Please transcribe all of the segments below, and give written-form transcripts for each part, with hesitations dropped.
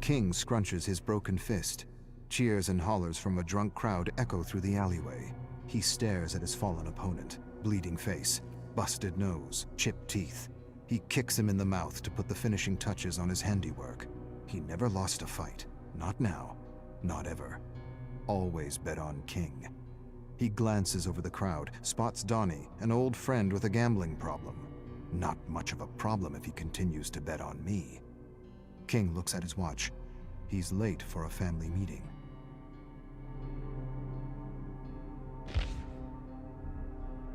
King scrunches his broken fist. Cheers and hollers from a drunk crowd echo through the alleyway. He stares at his fallen opponent, bleeding face, busted nose, chipped teeth. He kicks him in the mouth to put the finishing touches on his handiwork. He never lost a fight. Not now. Not ever. Always bet on King. He glances over the crowd, spots Donnie, an old friend with a gambling problem. Not much of a problem if he continues to bet on me. King looks at his watch. He's late for a family meeting.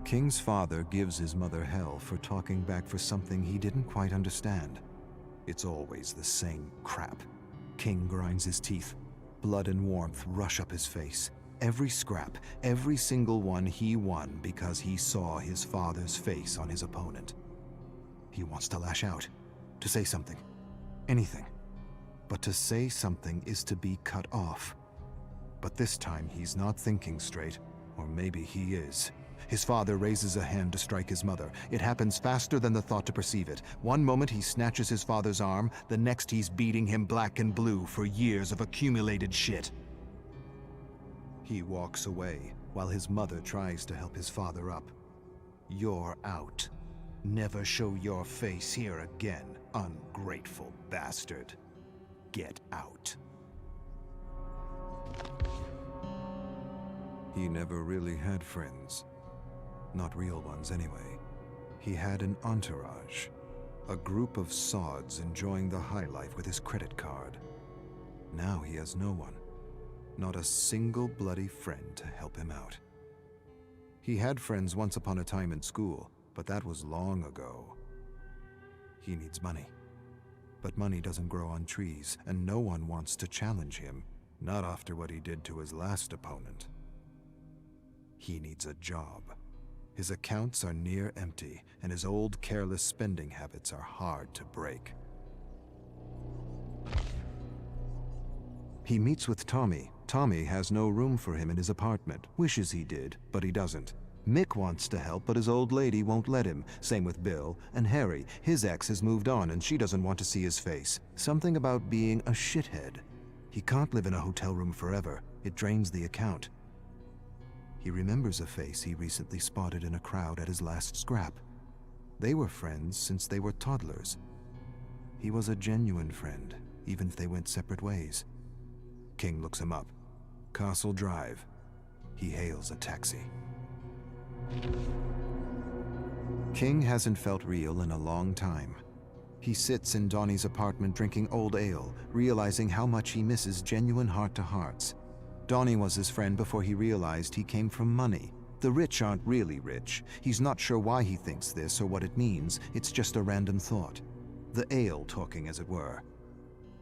King's father gives his mother hell for talking back for something he didn't quite understand. It's always the same crap. King grinds his teeth. Blood and warmth rush up his face. Every scrap, every single one he won because he saw his father's face on his opponent. He wants to lash out, to say something, anything. But to say something is to be cut off. But this time he's not thinking straight, or maybe he is. His father raises a hand to strike his mother. It happens faster than the thought to perceive it. One moment he snatches his father's arm, the next he's beating him black and blue for years of accumulated shit. He walks away while his mother tries to help his father up. You're out. Never show your face here again, ungrateful bastard. Get out. He never really had friends. Not real ones, anyway. He had an entourage. A group of sods enjoying the high life with his credit card. Now he has no one. Not a single bloody friend to help him out. He had friends once upon a time in school, but that was long ago. He needs money. But money doesn't grow on trees, and no one wants to challenge him, not after what he did to his last opponent. He needs a job. His accounts are near empty, and his old careless spending habits are hard to break. He meets with Tommy. Tommy has no room for him in his apartment. Wishes he did, but he doesn't. Mick wants to help, but his old lady won't let him. Same with Bill. And Harry, his ex has moved on and she doesn't want to see his face. Something about being a shithead. He can't live in a hotel room forever. It drains the account. He remembers a face he recently spotted in a crowd at his last scrap. They were friends since they were toddlers. He was a genuine friend, even if they went separate ways. King looks him up. Castle Drive. He hails a taxi. King hasn't felt real in a long time. He sits in Donnie's apartment drinking old ale, realizing how much he misses genuine heart-to-hearts. Donnie was his friend before he realized he came from money. The rich aren't really rich. He's not sure why he thinks this or what it means. It's just a random thought. The ale talking, as it were.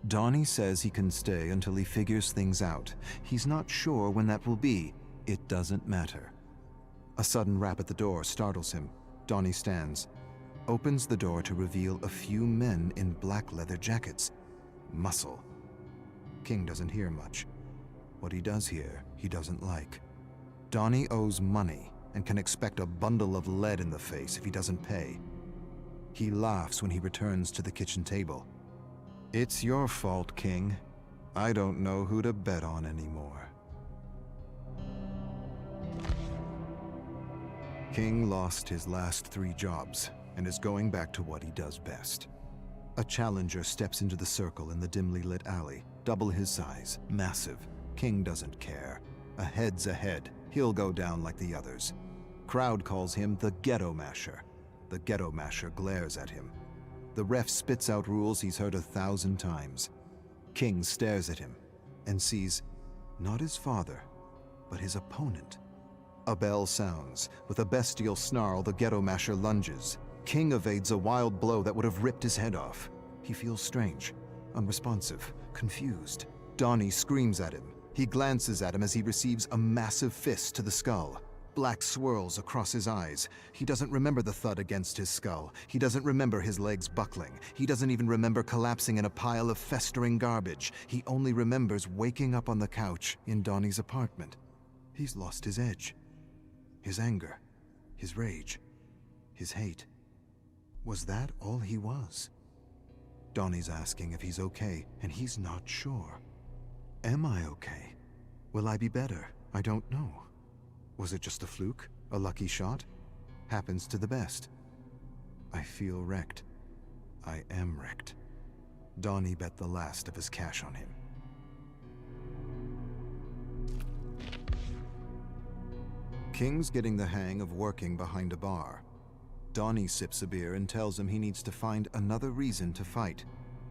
Donnie says he can stay until he figures things out. He's not sure when that will be. It doesn't matter. A sudden rap at the door startles him. Donnie stands, opens the door to reveal a few men in black leather jackets. Muscle. King doesn't hear much. What he does hear, he doesn't like. Donnie owes money and can expect a bundle of lead in the face if he doesn't pay. He laughs when he returns to the kitchen table. It's your fault, King. I don't know who to bet on anymore. King lost his last 3 jobs and is going back to what he does best. A challenger steps into the circle in the dimly lit alley, double his size, massive. King doesn't care. A head's a head. He'll go down like the others. Crowd calls him the Ghetto Masher. The Ghetto Masher glares at him. The ref spits out rules he's heard 1,000 times. King stares at him and sees not his father, but his opponent. A bell sounds. With a bestial snarl, the Ghetto Masher lunges. King evades a wild blow that would have ripped his head off. He feels strange, unresponsive, confused. Donnie screams at him. He glances at him as he receives a massive fist to the skull. Black swirls across his eyes. He doesn't remember the thud against his skull. He doesn't remember his legs buckling. He doesn't even remember collapsing in a pile of festering garbage. He only remembers waking up on the couch in Donnie's apartment. He's lost his edge. His anger. His rage. His hate. Was that all he was? Donnie's asking if he's okay, and he's not sure. Am I okay? Will I be better? I don't know. Was it just a fluke? A lucky shot? Happens to the best. I feel wrecked. I am wrecked. Donnie bet the last of his cash on him. King's getting the hang of working behind a bar. Donnie sips a beer and tells him he needs to find another reason to fight.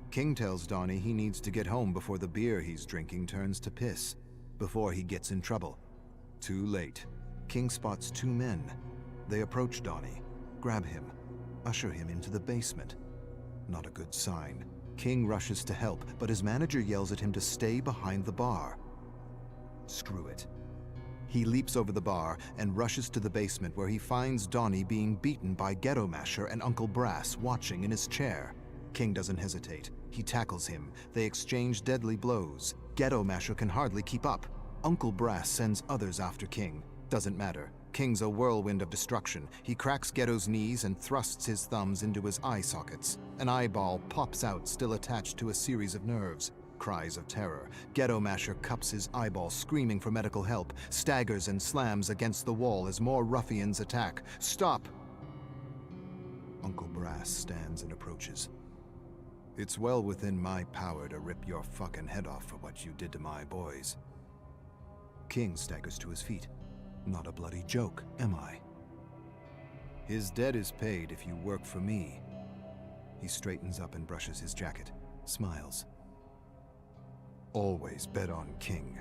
King tells Donnie he needs to get home before the beer he's drinking turns to piss, before he gets in trouble. Too late. King spots two men. They approach Donnie, grab him, usher him into the basement. Not a good sign. King rushes to help, but his manager yells at him to stay behind the bar. Screw it. He leaps over the bar and rushes to the basement where he finds Donnie being beaten by Ghetto Masher and Uncle Brass watching in his chair. King doesn't hesitate. He tackles him. They exchange deadly blows. Ghetto Masher can hardly keep up. Uncle Brass sends others after King. Doesn't matter. King's a whirlwind of destruction. He cracks Ghetto's knees and thrusts his thumbs into his eye sockets. An eyeball pops out, still attached to a series of nerves. Cries of terror. Ghetto Masher cups his eyeball, screaming for medical help, staggers and slams against the wall as more ruffians attack. Stop! Uncle Brass stands and approaches. It's well within my power to rip your fucking head off for what you did to my boys. King staggers to his feet. Not a bloody joke, am I? His debt is paid if you work for me. He straightens up and brushes his jacket, smiles. Always bet on King.